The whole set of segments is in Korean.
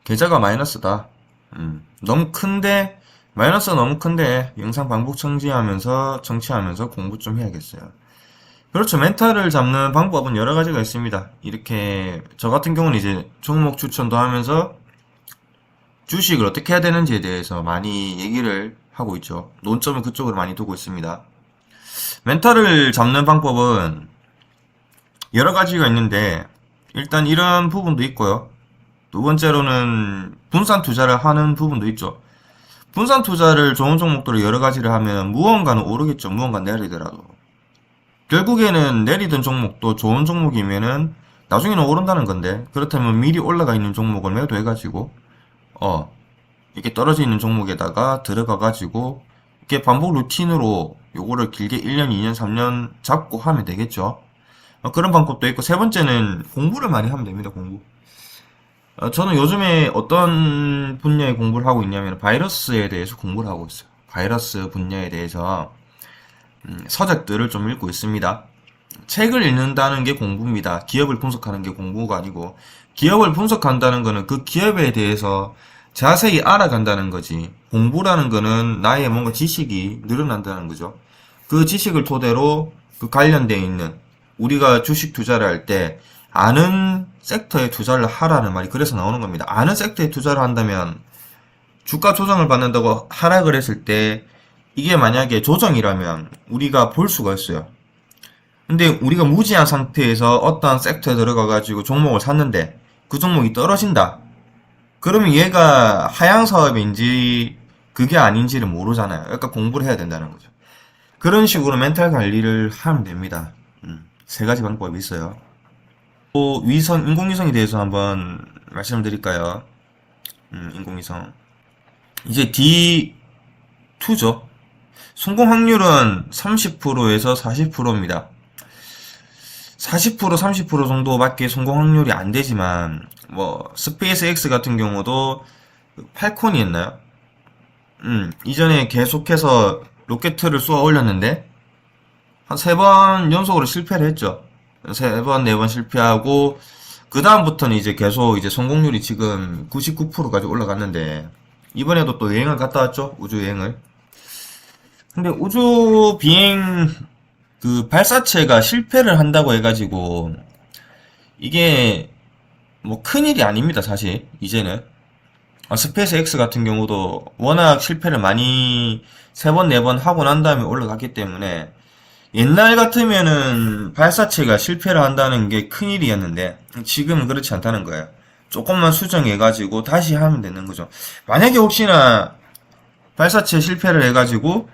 계좌가 마이너스다. 너무 큰데, 마이너스가 너무 큰데, 영상 반복 청취하면서 공부 좀 해야겠어요. 그렇죠. 멘탈을 잡는 방법은 여러 가지가 있습니다. 이렇게, 저 같은 경우는 이제 종목 추천도 하면서 주식을 어떻게 해야 되는지에 대해서 많이 얘기를 하고 있죠. 논점을 그쪽으로 많이 두고 있습니다. 멘탈을 잡는 방법은 여러 가지가 있는데, 일단 이런 부분도 있고요. 두 번째로는 분산 투자를 하는 부분도 있죠. 분산 투자를 좋은 종목들을 여러 가지를 하면 무언가는 오르겠죠. 무언가 내리더라도. 결국에는 내리던 종목도 좋은 종목이면은 나중에는 오른다는 건데, 그렇다면 미리 올라가 있는 종목을 매도해가지고 이렇게 떨어져 있는 종목에다가 들어가가지고 이렇게 반복 루틴으로 요거를 길게 1년, 2년, 3년 잡고 하면 되겠죠. 그런 방법도 있고, 세 번째는 공부를 많이 하면 됩니다. 공부. 저는 요즘에 어떤 분야의 공부를 하고 있냐면 바이러스에 대해서 공부를 하고 있어요. 바이러스 분야에 대해서 서적들을 좀 읽고 있습니다. 책을 읽는다는 게 공부입니다. 기업을 분석하는 게 공부가 아니고, 기업을 분석한다는 거는 그 기업에 대해서 자세히 알아간다는 거지, 공부라는 거는 나의 뭔가 지식이 늘어난다는 거죠. 그 지식을 토대로 그 관련되어 있는, 우리가 주식 투자를 할 때 아는 섹터에 투자를 하라는 말이 그래서 나오는 겁니다. 아는 섹터에 투자를 한다면 주가 조정을 받는다고 하락을 했을 때 이게 만약에 조정이라면 우리가 볼 수가 있어요. 근데 우리가 무지한 상태에서 어떠한 섹터에 들어가가지고 종목을 샀는데 그 종목이 떨어진다. 그러면 얘가 하향 사업인지 그게 아닌지를 모르잖아요. 그러니까 공부를 해야 된다는 거죠. 그런 식으로 멘탈 관리를 하면 됩니다. 세 가지 방법이 있어요. 또 인공위성에 대해서 한번 말씀드릴까요? 인공위성. 이제 D2죠. 성공 확률은 30%에서 40%입니다. 40%, 30% 정도밖에 성공 확률이 안 되지만, 스페이스 X 같은 경우도 팔콘이었나요? 이전에 계속해서 로켓을 쏘아 올렸는데, 한 3번 연속으로 실패를 했죠. 3번, 4번 실패하고, 그 다음부터는 이제 계속 이제 성공률이 지금 99%까지 올라갔는데, 이번에도 또 여행을 갔다 왔죠? 우주 여행을. 근데 우주 비행 그 발사체가 실패를 한다고 해가지고, 이게 뭐 큰일이 아닙니다, 사실. 이제는. 스페이스 X 같은 경우도 워낙 실패를 많이 3번, 4번 하고 난 다음에 올라갔기 때문에, 옛날 같으면은 발사체가 실패를 한다는 게 큰일이었는데 지금은 그렇지 않다는 거예요. 조금만 수정해가지고 다시 하면 되는 거죠. 만약에 혹시나 발사체 실패를 해가지고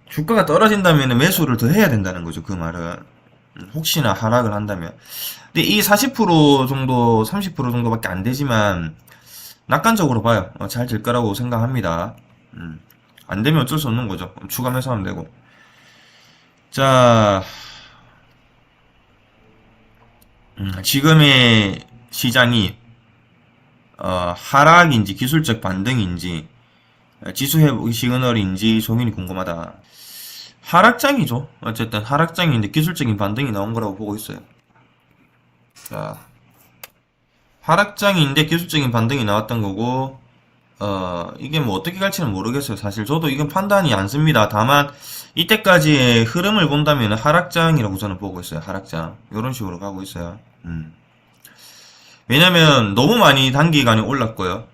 주가가 떨어진다면 매수를 더 해야 된다는 거죠. 그 말은. 혹시나 하락을 한다면. 근데 이 40% 정도, 30% 정도밖에 안 되지만 낙관적으로 봐요. 잘 될 거라고 생각합니다. 안 되면 어쩔 수 없는 거죠. 추가 매수하면 되고. 자, 지금의 시장이 하락인지 기술적 반등인지 지수 회복 시그널인지 종인이 궁금하다. 하락장이죠. 어쨌든 하락장인데 기술적인 반등이 나온 거라고 보고 있어요. 자, 하락장인데 기술적인 반등이 나왔던 거고, 이게 뭐 어떻게 갈지는 모르겠어요. 사실 저도 이건 판단이 안 씁니다. 다만 이때까지의 흐름을 본다면 하락장이라고 저는 보고 있어요. 하락장. 이런 식으로 가고 있어요. 왜냐면 너무 많이 단기간에 올랐고요.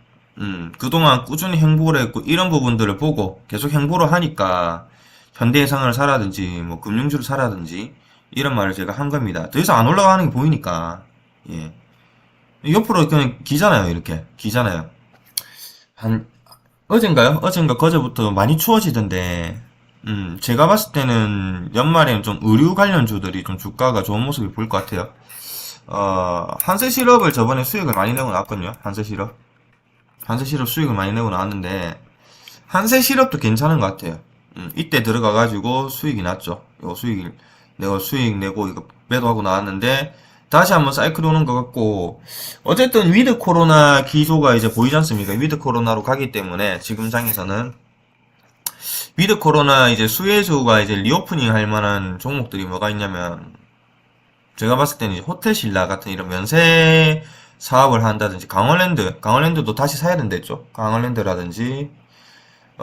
그동안 꾸준히 행보를 했고 이런 부분들을 보고 계속 행보를 하니까 현대해상을 사라든지 뭐 금융주를 사라든지 이런 말을 제가 한 겁니다. 더 이상 안 올라가는 게 보이니까. 예. 옆으로 그냥 기잖아요. 이렇게 기잖아요. 한 어젠가요? 어젠가 그제부터 많이 추워지던데, 제가 봤을 때는 연말에는 좀 의류 관련주들이 좀 주가가 좋은 모습을 보일 것 같아요. 한세실업을 저번에 수익을 많이 내고 나왔거든요. 한세실업. 한세실업 수익을 많이 내고 나왔는데, 한세실업도 괜찮은 것 같아요. 이때 들어가가지고 수익이 났죠. 이거 수익 내고 이거 매도하고 나왔는데, 다시 한번 사이클이 오는 것 같고, 어쨌든 위드 코로나 기조가 이제 보이지 않습니까? 위드 코로나로 가기 때문에 지금 장에서는 위드 코로나 이제 수혜주가 이제 리오프닝 할 만한 종목들이 뭐가 있냐면, 제가 봤을 때는 이제 호텔 신라 같은 이런 면세 사업을 한다든지, 강원랜드도 다시 사야 된댔죠. 강원랜드라든지,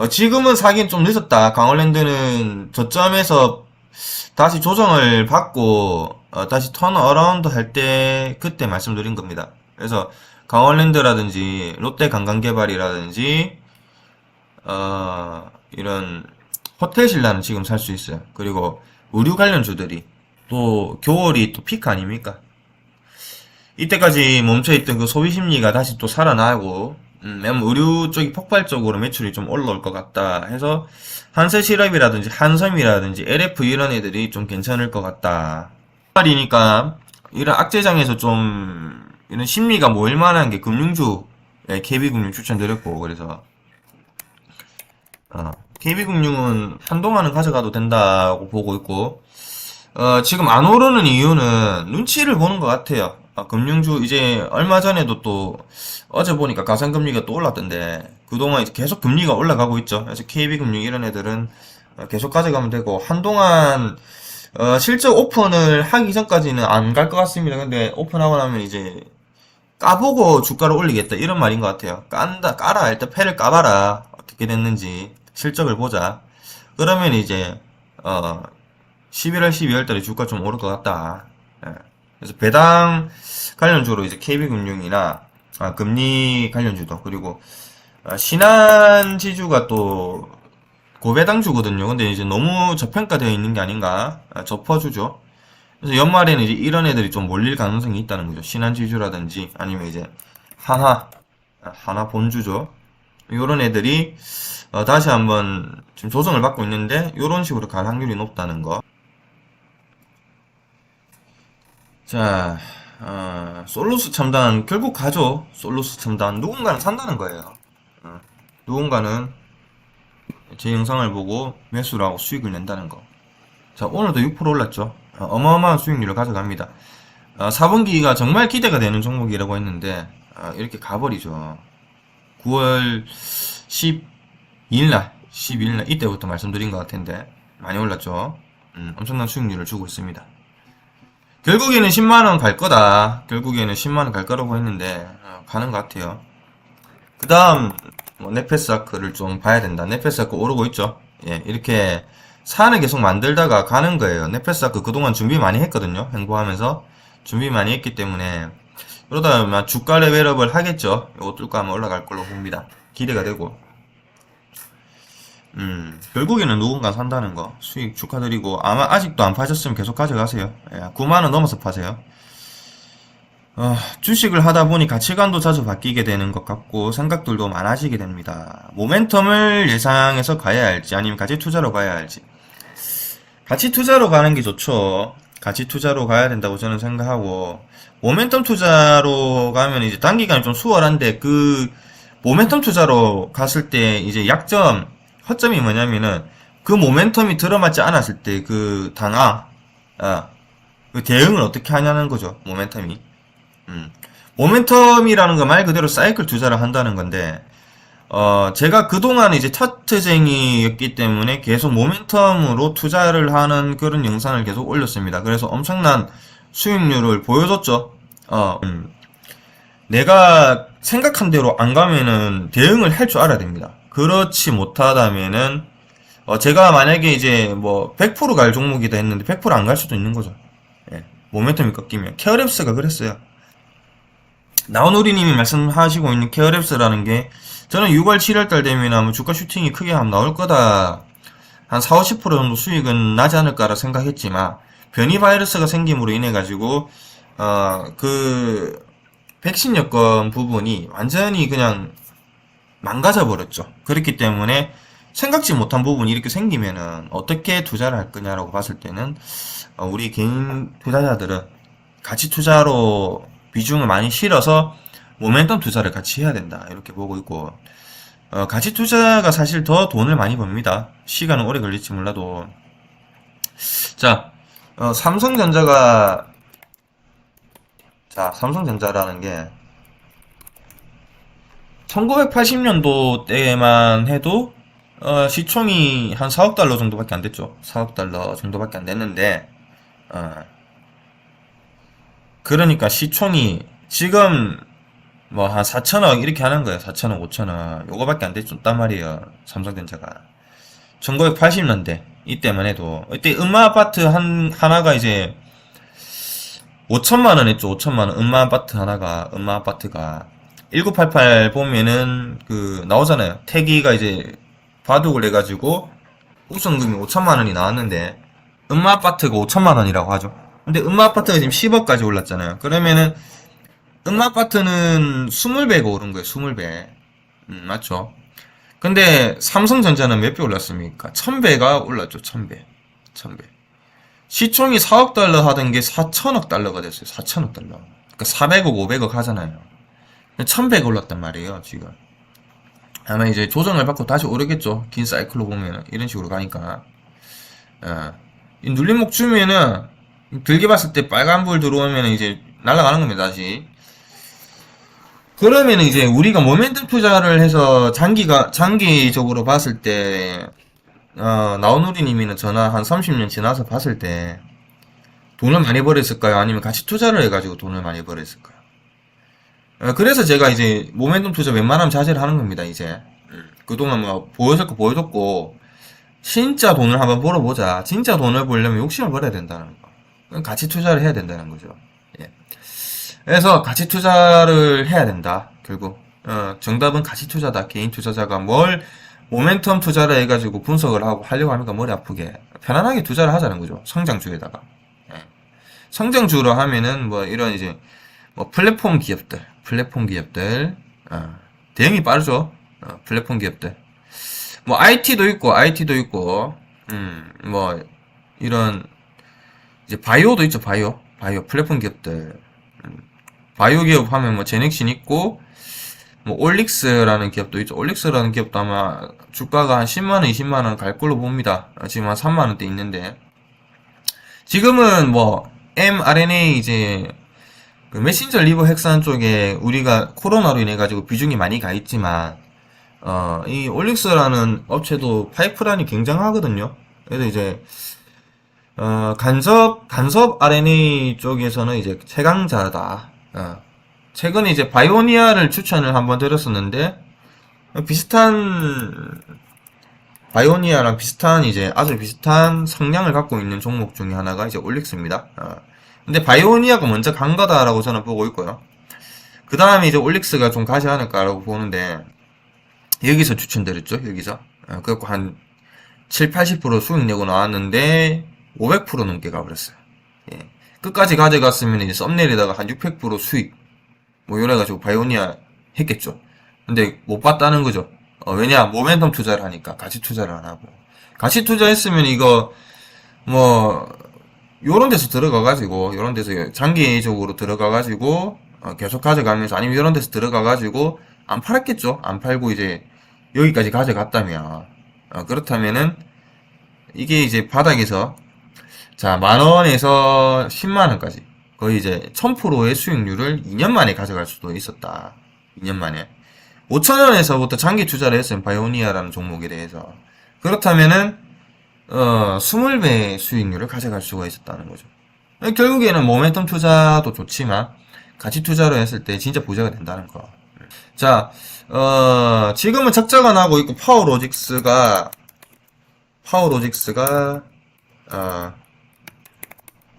지금은 사긴 좀 늦었다. 강원랜드는 저점에서 다시 조정을 받고, 다시 턴어라운드 할 때, 그때 말씀드린 겁니다. 그래서, 강원랜드라든지, 롯데관광개발이라든지, 이런, 호텔 신라는 지금 살 수 있어요. 그리고, 의류 관련주들이, 또, 겨울이 또 피크 아닙니까? 이때까지 멈춰있던 그 소비 심리가 다시 또 살아나고, 왜냐면 의류 쪽이 폭발적으로 매출이 좀 올라올 것 같다 해서, 한세실업이라든지, 한섬이라든지, LF 이런 애들이 좀 괜찮을 것 같다. 말이니까, 이런 악재장에서 좀, 이런 심리가 모일 만한 게 금융주, KB금융 추천드렸고, 그래서, KB금융은 한동안은 가져가도 된다고 보고 있고, 지금 안 오르는 이유는 눈치를 보는 것 같아요. 금융주 이제 얼마 전에도 또 어제 보니까 가상금리가 또 올랐던데 그동안 이제 계속 금리가 올라가고 있죠. 그래서 KB금융 이런 애들은 계속 가져가면 되고 한동안 실적 오픈을 하기 전까지는 안 갈 것 같습니다. 근데 오픈하고 나면 이제 까보고 주가를 올리겠다 이런 말인 것 같아요. 깔아 일단 패를 까봐라 어떻게 됐는지 실적을 보자. 그러면 이제 11월, 12월 달에 주가 좀 오를 것 같다. 예. 그래서 배당 관련주로 이제 KB금융이나 금리 관련주도 그리고 신한지주가 또 고배당주거든요. 근데 이제 너무 저평가되어 있는 게 아닌가 접어주죠. 그래서 연말에는 이제 이런 애들이 좀 몰릴 가능성이 있다는 거죠. 신한지주라든지 아니면 이제 하나 본주죠. 이런 애들이 다시 한번 지금 조정을 받고 있는데 이런 식으로 갈 확률이 높다는 거. 자, 솔루스 첨단 결국 가죠. 솔루스 첨단 누군가는 산다는 거예요. 누군가는 제 영상을 보고 매수를 하고 수익을 낸다는 거. 자, 오늘도 6% 올랐죠. 어마어마한 수익률을 가져갑니다. 4분기가 정말 기대가 되는 종목이라고 했는데 이렇게 가버리죠. 9월 12일날 12일날 이때부터 말씀드린 것 같은데 많이 올랐죠. 엄청난 수익률을 주고 있습니다. 결국에는 10만원 갈 거다. 결국에는 10만원 갈 거라고 했는데 가는 것 같아요. 그 다음 네페스아크를 좀 봐야 된다. 네페스아크 오르고 있죠. 예, 이렇게 산을 계속 만들다가 가는 거예요. 네페스아크 그동안 준비 많이 했거든요. 행보하면서 준비 많이 했기 때문에 그러다 보면 주가 레벨업을 하겠죠. 이거 뚫고 하면 올라갈 걸로 봅니다. 기대가 되고 결국에는 누군가 산다는 거 수익 축하드리고 아마 아직도 안 파셨으면 계속 가져가세요. 9만원 넘어서 파세요. 주식을 하다 보니 가치관도 자주 바뀌게 되는 것 같고 생각들도 많아지게 됩니다. 모멘텀을 예상해서 가야 할지 아니면 가치 투자로 가야 할지. 가치 투자로 가는 게 좋죠. 가치 투자로 가야 된다고 저는 생각하고 모멘텀 투자로 가면 이제 단기간이 좀 수월한데 그 모멘텀 투자로 갔을 때 이제 허점이 뭐냐면은 그 모멘텀이 들어맞지 않았을 때 그 그 대응을 어떻게 하냐는 거죠. 모멘텀이. 모멘텀이라는 거 말 그대로 사이클 투자를 한다는 건데 제가 그동안 이제 차트쟁이였기 때문에 계속 모멘텀으로 투자를 하는 그런 영상을 계속 올렸습니다. 그래서 엄청난 수익률을 보여줬죠. 내가 생각한 대로 안 가면은 대응을 할 줄 알아야 됩니다. 그렇지 못하다면은 제가 만약에 이제 뭐 100%갈 종목이다 했는데 100%안 갈 수도 있는 거죠. 예, 모멘텀이 꺾이면 케어랩스가 그랬어요. 나온우리님이 말씀하시고 있는 케어랩스라는 게 저는 6월 7월달 되면 아마 주가 슈팅이 크게 하면 나올 거다 한 4, 50% 정도 수익은 나지 않을까라 생각했지만 변이 바이러스가 생김으로 인해 가지고 그 백신 여건 부분이 완전히 그냥 망가져 버렸죠. 그렇기 때문에 생각지 못한 부분이 이렇게 생기면은 어떻게 투자를 할 거냐라고 봤을 때는 우리 개인 투자자들은 가치 투자로 비중을 많이 실어서 모멘텀 투자를 같이 해야 된다 이렇게 보고 있고 가치 투자가 사실 더 돈을 많이 법니다. 시간은 오래 걸릴지 몰라도 자 삼성전자라는 게 1980년도 때만 해도 시총이 한 4억 달러 정도밖에 안 됐죠. 4억 달러 정도밖에 안 됐는데 그러니까 시총이 지금 뭐 한 4천억 이렇게 하는 거예요. 4천억, 5천억. 요거밖에 안 됐단 말이에요. 삼성전자가. 1980년대 이때만 해도 이때 음마 아파트 하나가 이제 5천만 원 했죠. 5천만 원. 음마 아파트가 1988 보면은 그 나오잖아요. 태기가 이제 바둑을 해가지고 우승금이 5천만 원이 나왔는데 음마 아파트가 5천만 원이라고 하죠. 근데 음마 아파트가 지금 10억까지 올랐잖아요. 그러면은 음마 아파트는 20배가 오른 거예요. 20배. 맞죠? 근데 삼성전자는 몇 배 올랐습니까? 1000배가 올랐죠. 1000배. 1000배. 시총이 4억 달러 하던 게 4천억 달러가 됐어요. 4천억 달러. 그러니까 400억, 500억 하잖아요. 1000배가 올랐단 말이에요, 지금. 아마 이제 조정을 받고 다시 오르겠죠. 긴 사이클로 보면 이런 식으로 가니까. 이 눌림목 주면은 들게 봤을 때 빨간불 들어오면 이제 날아가는 겁니다, 다시. 그러면 이제 우리가 모멘텀 투자를 해서 장기적으로 봤을 때, 나우누리님이는 전화 한 30년 지나서 봤을 때 돈을 많이 벌었을까요? 아니면 같이 투자를 해가지고 돈을 많이 벌었을까요? 그래서 제가 이제 모멘텀 투자 웬만하면 자제를 하는 겁니다, 이제. 그동안 뭐 보여줄 거 보여줬고, 진짜 돈을 한번 벌어보자. 진짜 돈을 벌려면 욕심을 버려야 된다는 거. 그럼 같이 투자를 해야 된다는 거죠. 예. 그래서 같이 투자를 해야 된다. 결국 정답은 같이 투자다. 개인 투자자가 뭘 모멘텀 투자를 해가지고 분석을 하고 하려고 하니까 머리 아프게 편안하게 투자를 하자는 거죠. 성장주에다가. 예. 성장주로 하면은 뭐 이런 이제 뭐 플랫폼 기업들 대응이 빠르죠. 플랫폼 기업들. 뭐 IT도 있고, 뭐 이런 이제 바이오도 있죠. 바이오 플랫폼 기업들. 바이오 기업 하면 뭐 제넥신 있고, 뭐 올릭스라는 기업도 있죠. 올릭스라는 기업도 아마 주가가 한 10만원, 20만원 갈 걸로 봅니다. 지금 한 3만원대 있는데. 지금은 뭐 mRNA 이제 그 메신저 리버 핵산 쪽에 우리가 코로나로 인해 가지고 비중이 많이 가 있지만 이 올릭스라는 업체도 파이프라인이 굉장하거든요. 그래서 이제 간섭 RNA 쪽에서는 이제 최강자다. 최근에 이제 바이오니아를 추천을 한번 드렸었는데 비슷한 바이오니아랑 비슷한 이제 아주 비슷한 성향을 갖고 있는 종목 중에 하나가 이제 올릭스입니다. 근데 바이오니아가 먼저 간 거다라고 저는 보고 있고요. 그 다음에 이제 올릭스가 좀 가지 않을까라고 보는데 여기서 추천드렸죠. 여기서 그래갖고 한 7, 80% 수익 내고 나왔는데 500% 넘게 가버렸어요. 예. 끝까지 가져갔으면 이제 썸네일에다가 한 600% 수익 뭐 이래가지고 바이오니아 했겠죠. 근데 못 봤다는 거죠. 왜냐 모멘텀 투자를 하니까 같이 투자를 안 하고 같이 투자했으면 이거 뭐 요런 데서 들어가가지고 요런 데서 장기적으로 들어가가지고 계속 가져가면서 아니면 요런 데서 들어가가지고 안 팔았겠죠. 안 팔고 이제 여기까지 가져갔다면 그렇다면은 이게 이제 바닥에서 자 만원에서 10만원까지 거의 이제 1000%의 수익률을 2년 만에 가져갈 수도 있었다. 2년 만에 5천원에서부터 장기 투자를 했으면 바이오니아라는 종목에 대해서 그렇다면은 20배 수익률을 가져갈 수가 있었다는 거죠. 결국에는 모멘텀 투자도 좋지만 같이 투자로 했을 때 진짜 부자가 된다는 거. 자, 지금은 적자가 나고 있고 파워로직스가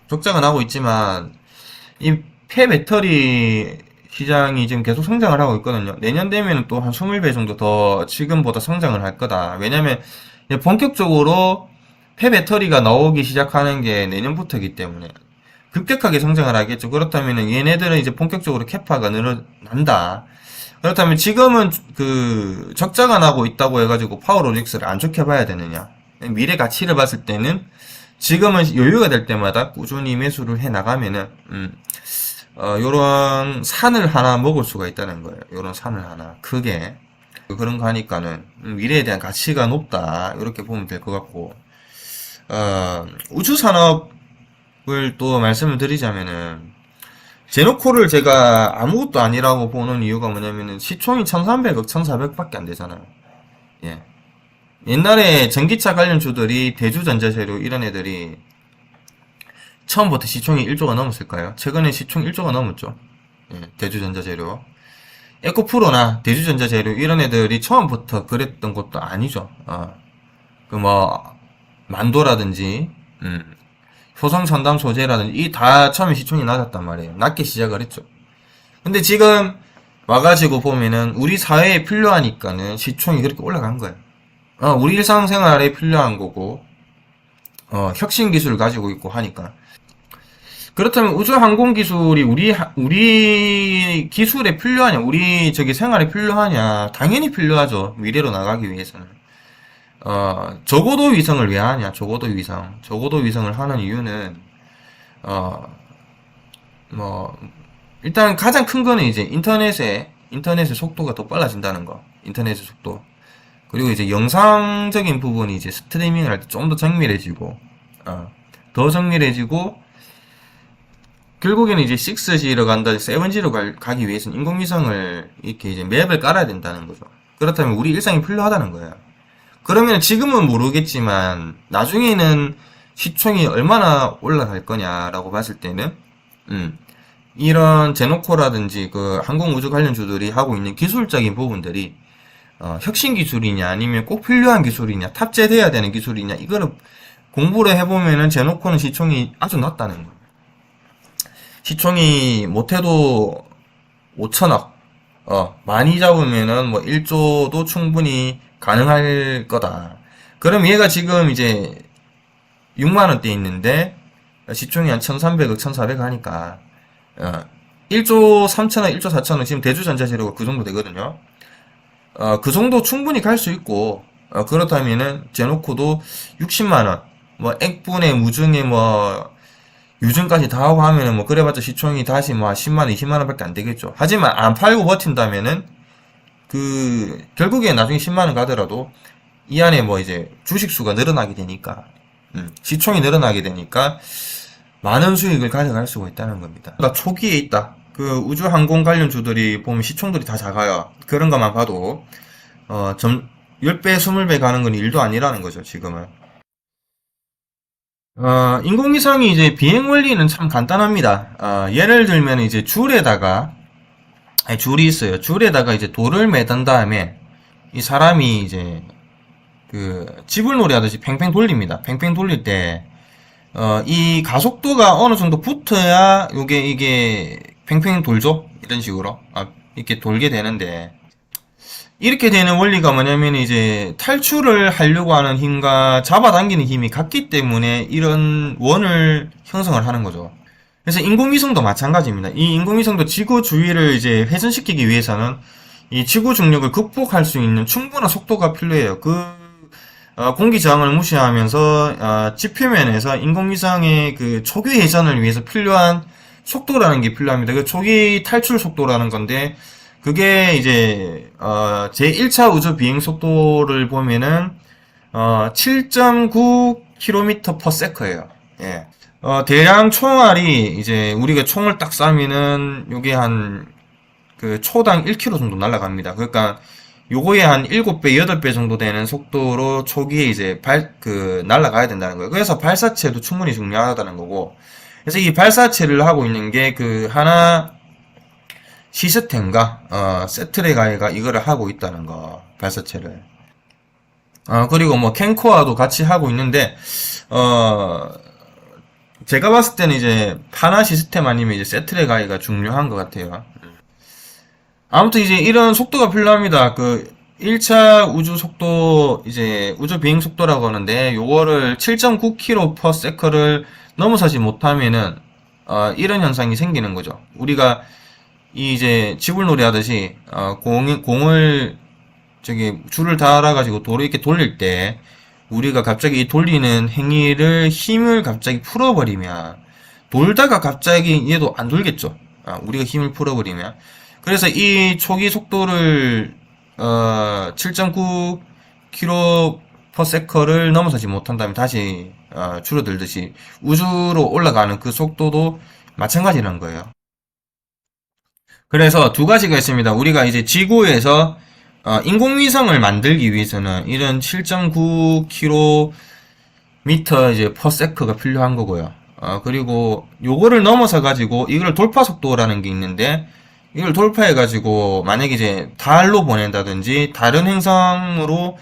적자가 나고 있지만 이 폐배터리 시장이 지금 계속 성장을 하고 있거든요. 내년 되면 또 한 20배 정도 더 지금보다 성장을 할 거다. 왜냐면 본격적으로 폐배터리가 나오기 시작하는 게 내년부터이기 때문에 급격하게 성장을 하겠죠. 그렇다면 얘네들은 이제 본격적으로 캐파가 늘어난다. 그렇다면 지금은 그 적자가 나고 있다고 해가지고 파워로직스를 안 좋게 봐야 되느냐? 미래 가치를 봤을 때는 지금은 여유가 될 때마다 꾸준히 매수를 해 나가면은 요런 산을 하나 먹을 수가 있다는 거예요. 요런 산을 하나 크게 그런 거 하니까는 미래에 대한 가치가 높다 이렇게 보면 될 것 같고 우주 산업을 또 말씀을 드리자면은 제노코를 제가 아무것도 아니라고 보는 이유가 뭐냐면은 시총이 1300억, 1400밖에 안 되잖아요. 예. 옛날에 전기차 관련주들이 대주전자재료 이런 애들이 처음부터 시총이 1조가 넘었을까요? 최근에 시총 1조가 넘었죠. 예, 대주전자재료. 에코프로나 대주전자재료 이런 애들이 처음부터 그랬던 것도 아니죠. 그 뭐 만도라든지 효성 첨단 소재라든지 이 다 처음에 시총이 낮았단 말이에요. 낮게 시작을 했죠. 근데 지금 와가지고 보면은 우리 사회에 필요하니까는 시총이 그렇게 올라간 거예요. 우리 일상생활에 필요한 거고 혁신 기술을 가지고 있고 하니까. 그렇다면 우주항공 기술이 우리 기술에 필요하냐, 우리 저기 생활에 필요하냐? 당연히 필요하죠. 미래로 나가기 위해서는. 저고도 위성을 왜 하냐? 저고도 위성. 저고도 위성을 하는 이유는, 어, 뭐, 일단 가장 큰 거는 이제 인터넷의 속도가 더 빨라진다는 거. 인터넷의 속도. 그리고 이제 영상적인 부분이 이제 스트리밍을 할 때 좀 더 정밀해지고, 더 정밀해지고, 결국에는 이제 6G로 간다, 7G로 가기 위해서는 인공위성을 이렇게 이제 맵을 깔아야 된다는 거죠. 그렇다면 우리 일상이 필요하다는 거예요. 그러면 지금은 모르겠지만 나중에는 시총이 얼마나 올라갈 거냐라고 봤을 때는 이런 제노코라든지 그 항공우주 관련주들이 하고 있는 기술적인 부분들이 혁신 기술이냐 아니면 꼭 필요한 기술이냐 탑재돼야 되는 기술이냐 이거를 공부를 해보면은 제노코는 시총이 아주 낮다는 거예요. 시총이 못해도 5천억, 많이 잡으면은 뭐 1조도 충분히 가능할 거다. 그럼 얘가 지금 이제 6만원대 있는데, 시총이 한 1300억, 1400억 하니까, 1조 3천억, 1조 4천억, 지금 대주전자재료가 그 정도 되거든요. 그 정도 충분히 갈 수 있고, 그렇다면은, 제노코도 60만원, 뭐, 액분에, 무중에 뭐, 유증까지 다 하고 하면은 뭐 그래봤자 시총이 다시 뭐 10만원, 20만원 밖에 안 되겠죠. 하지만 안 팔고 버틴다면은 그 결국에 나중에 10만원 가더라도 이 안에 뭐 이제 주식수가 늘어나게 되니까 시총이 늘어나게 되니까 많은 수익을 가져갈 수가 있다는 겁니다. 그러니까 초기에 있다. 그 우주항공 관련주들이 보면 시총들이 다 작아요. 그런 것만 봐도 10배, 20배 가는 건 일도 아니라는 거죠, 지금은. 인공위성이 이제 비행 원리는 참 간단합니다. 예를 들면 이제 줄이 있어요. 줄에다가 이제 돌을 매단 다음에 이 사람이 이제 그 지불놀이 하듯이 팽팽 돌립니다. 팽팽 돌릴 때, 이 가속도가 어느 정도 붙어야 이게 팽팽 돌죠? 이런 식으로. 이렇게 돌게 되는데, 이렇게 되는 원리가 뭐냐면 이제 탈출을 하려고 하는 힘과 잡아당기는 힘이 같기 때문에 이런 원을 형성을 하는 거죠. 그래서 인공위성도 마찬가지입니다. 이 인공위성도 지구 주위를 이제 회전시키기 위해서는 이 지구 중력을 극복할 수 있는 충분한 속도가 필요해요. 공기 저항을 무시하면서 지표면에서 인공위성의 그 초기 회전을 위해서 필요한 속도라는 게 필요합니다. 그 초기 탈출 속도라는 건데 그게 이제 제1차 우주 비행 속도를 보면은 7.9km/s예요. 예. 대량 총알이 이제 우리가 총을 딱 쏴면은 요게 한 그 초당 1km 정도 날아갑니다. 그러니까 요거에 한 7배, 8배 정도 되는 속도로 초기에 이제 날아가야 된다는 거예요. 그래서 발사체도 충분히 중요하다는 거고. 그래서 이 발사체를 하고 있는 게 그 하나 시스템과 세트레가이가 이거를 하고 있다는 거, 발사체를. 그리고 뭐 캔코아도 같이 하고 있는데 제가 봤을 때는 이제 파나 시스템 아니면 이제 세트레가이가 중요한 것 같아요. 아무튼 이제 이런 속도가 필요합니다. 그 1차 우주 속도 이제 우주 비행 속도라고 하는데 요거를 7.9km/s를 넘어서지 못하면은 이런 현상이 생기는 거죠. 우리가 이제 지불놀이 하듯이 공을 저기 줄을 달아가지고 돌을 이렇게 돌릴 때 우리가 갑자기 이 돌리는 행위를 힘을 갑자기 풀어버리면 돌다가 갑자기 얘도 안 돌겠죠. 우리가 힘을 풀어버리면 그래서 이 초기 속도를 7.9km/s를 넘어서지 못한다면 다시 줄어들듯이 우주로 올라가는 그 속도도 마찬가지라는 거예요. 그래서 두 가지가 있습니다. 우리가 이제 지구에서 인공위성을 만들기 위해서는 이런 7.9km 이제 per s가 필요한 거고요. 그리고 요거를 넘어서 가지고 이걸 돌파 속도라는 게 있는데 이걸 돌파해가지고 만약에 이제 달로 보낸다든지 다른 행성으로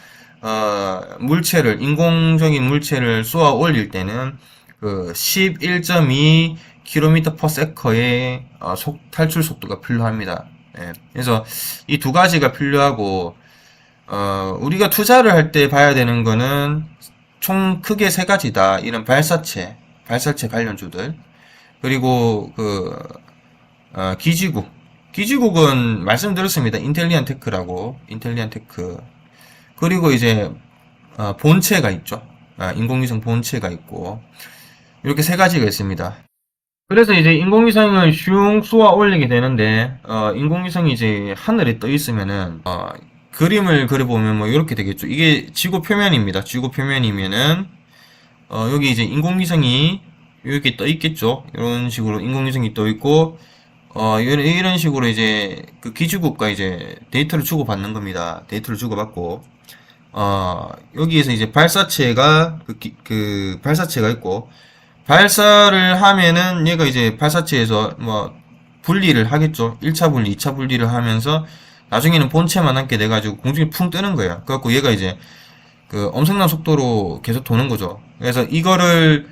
물체를 인공적인 물체를 쏘아 올릴 때는 그 11.2km/s의 탈출 속도가 필요합니다. 예, 그래서 이 두 가지가 필요하고 우리가 투자를 할 때 봐야 되는 거는 총 크게 세 가지다. 이런 발사체 관련주들. 그리고 기지국. 기지국은 말씀드렸습니다. 인텔리안테크. 그리고 이제 본체가 있죠. 인공위성 본체가 있고 이렇게 세 가지가 있습니다. 그래서 이제 인공위성을 슝 쏘아 올리게 되는데 인공위성이 이제 하늘에 떠 있으면은 그림을 그려보면 뭐 이렇게 되겠죠. 이게 지구 표면입니다. 지구 표면이면은 여기 이제 인공위성이 이렇게 떠 있겠죠. 이런 식으로 인공위성이 떠 있고 이런 식으로 이제 그 기지국과 이제 데이터를 주고받는 겁니다. 데이터를 주고받고 여기에서 이제 발사체가 그 발사체가 있고 발사를 하면은 얘가 이제 발사체에서 뭐 분리를 하겠죠. 1차 분리, 2차 분리를 하면서 나중에는 본체만 남게 돼가지고 공중에 풍 뜨는 거야. 그래갖고 얘가 이제 그 엄청난 속도로 계속 도는 거죠. 그래서 이거를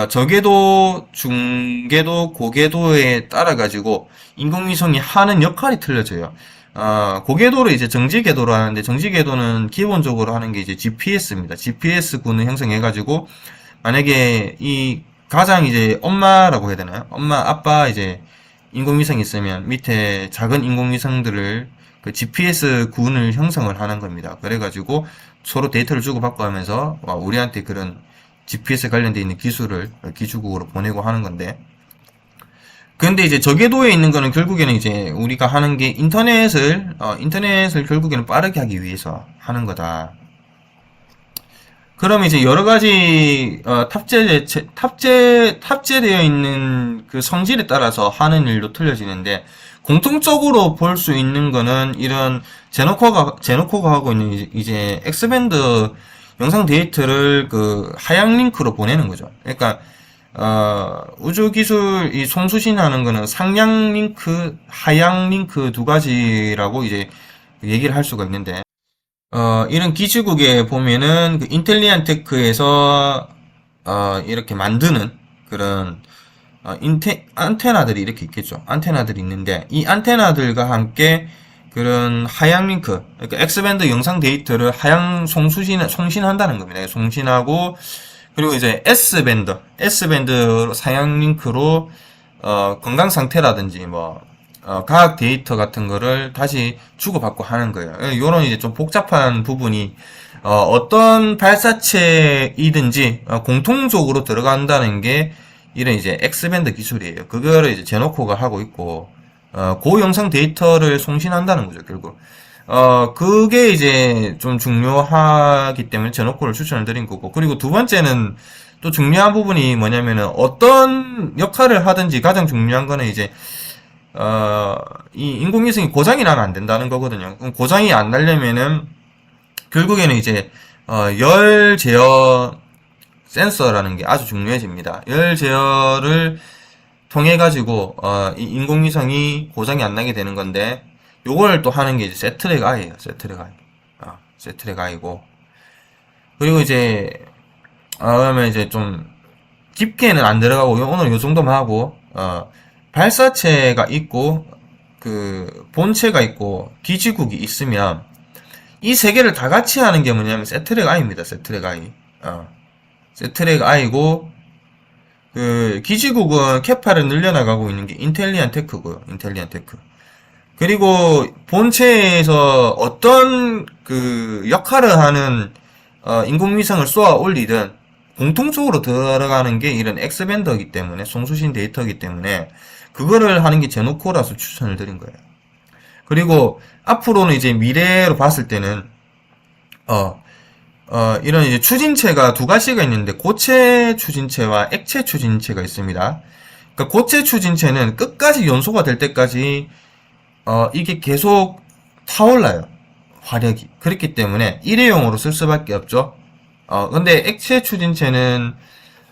저궤도, 중궤도, 고궤도에 따라 가지고 인공위성이 하는 역할이 틀려져요. 고궤도를 이제 정지궤도로 하는데 정지궤도는 기본적으로 하는 게 이제 GPS입니다. GPS 군을 형성해 가지고 만약에 이 가장 이제 엄마라고 해야 되나요? 엄마, 아빠 이제 인공위성이 있으면 밑에 작은 인공위성들을 그 GPS 군을 형성을 하는 겁니다. 그래가지고 서로 데이터를 주고받고 하면서 우리한테 그런 GPS 관련되어 있는 기술을 기주국으로 보내고 하는 건데, 근데 이제 저궤도에 있는 거는 결국에는 이제 우리가 하는 게 인터넷을 결국에는 빠르게 하기 위해서 하는 거다. 그러면 이제 여러 가지 탑재되어 있는 그 성질에 따라서 하는 일도 틀려지는데, 공통적으로 볼 수 있는 거는 이런 제노코가 하고 있는 이제 X밴드 영상 데이터를 그 하향 링크로 보내는 거죠. 그러니까 우주 기술 이 송수신하는 거는 상향 링크, 하향 링크 두 가지라고 이제 얘기를 할 수가 있는데, 이런 기지국에 보면은 그 인텔리안테크에서 이렇게 만드는 그런 안테나들이 이렇게 있겠죠. 안테나들이 있는데 이 안테나들과 함께 그런 하향 링크, 그러니까 X밴드 영상 데이터를 하향 송신한다는 겁니다. 송신하고 그리고 이제 S밴드 상향 링크로 건강 상태라든지 뭐 과학 데이터 같은 거를 다시 주고받고 하는 거예요. 요런 이제 좀 복잡한 부분이 어떤 발사체이든지 공통적으로 들어간다는 게 이런 이제 X밴드 기술이에요. 그거를 이제 제노코가 하고 있고 고영상 데이터를 송신한다는 거죠, 결국. 그게 이제 좀 중요하기 때문에 제노코를 추천을 드린 거고. 그리고 두 번째는 또 중요한 부분이 뭐냐면은 어떤 역할을 하든지 가장 중요한 거는 이제 이 인공위성이 고장이 나면 안 된다는 거거든요. 그럼 고장이 안 나려면은 결국에는 이제 열 제어 센서라는 게 아주 중요해집니다. 열 제어를 통해 가지고 이 인공위성이 고장이 안 나게 되는 건데, 요걸 또 하는 게 이제 세트랙 아이예요. 세트랙 아이고. 그리고 이제 그러면 이제 좀 깊게는 안 들어가고 오늘 요 정도만 하고 발사체가 있고 그 본체가 있고 기지국이 있으면 이 세 개를 다 같이 하는 게 뭐냐면 세트랙 아이입니다. 세트랙 아이. 세트랙 아이고 그 기지국은 캐파를 늘려나가고 있는 게 인텔리안 테크고요. 인텔리안 테크. 그리고 본체에서 어떤 그 역할을 하는 인공위성을 쏘아 올리든 공통적으로 들어가는 게 이런 X밴더이기 때문에 송수신 데이터이기 때문에 그거를 하는 게 제노코라서 추천을 드린 거예요. 그리고 앞으로는 이제 미래로 봤을 때는 이런 이제 추진체가 두 가지가 있는데 고체 추진체와 액체 추진체가 있습니다. 그러니까 고체 추진체는 끝까지 연소가 될 때까지 이게 계속 타올라요. 화력이. 그렇기 때문에 일회용으로 쓸 수밖에 없죠. 근데 액체 추진체는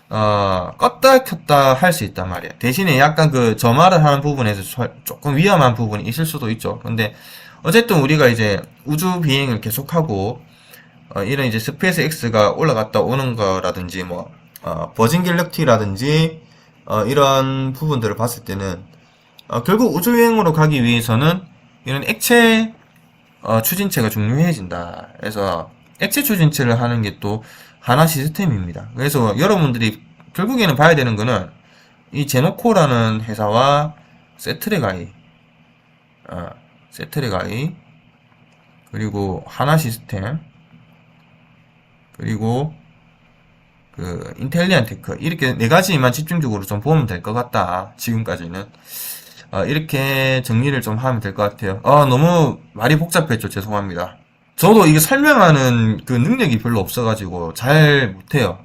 껐다 켰다 할 수 있단 말이야. 대신에 약간 그 점화를 하는 부분에서 조금 위험한 부분이 있을 수도 있죠. 근데 어쨌든 우리가 이제 우주 비행을 계속하고 이런 이제 스페이스 X가 올라갔다 오는 거라든지 뭐 버진 갤럭티라든지 이런 부분들을 봤을 때는 결국 우주 여행으로 가기 위해서는 이런 액체 추진체가 중요해진다. 그래서 액체 추진체를 하는 게 또 하나 시스템입니다. 그래서 여러분들이 결국에는 봐야 되는 거는 이 제노코라는 회사와 세트렉 아이, 세트렉 아이, 그리고 하나 시스템, 그리고 그 인텔리안 테크 이렇게 네 가지만 집중적으로 좀 보면 될 것 같다. 지금까지는 이렇게 정리를 좀 하면 될 것 같아요. 너무 말이 복잡했죠. 죄송합니다. 저도 이게 설명하는 그 능력이 별로 없어가지고 잘 못해요.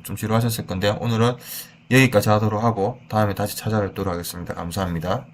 좀 지루하셨을 건데 오늘은 여기까지 하도록 하고 다음에 다시 찾아뵙도록 하겠습니다. 감사합니다.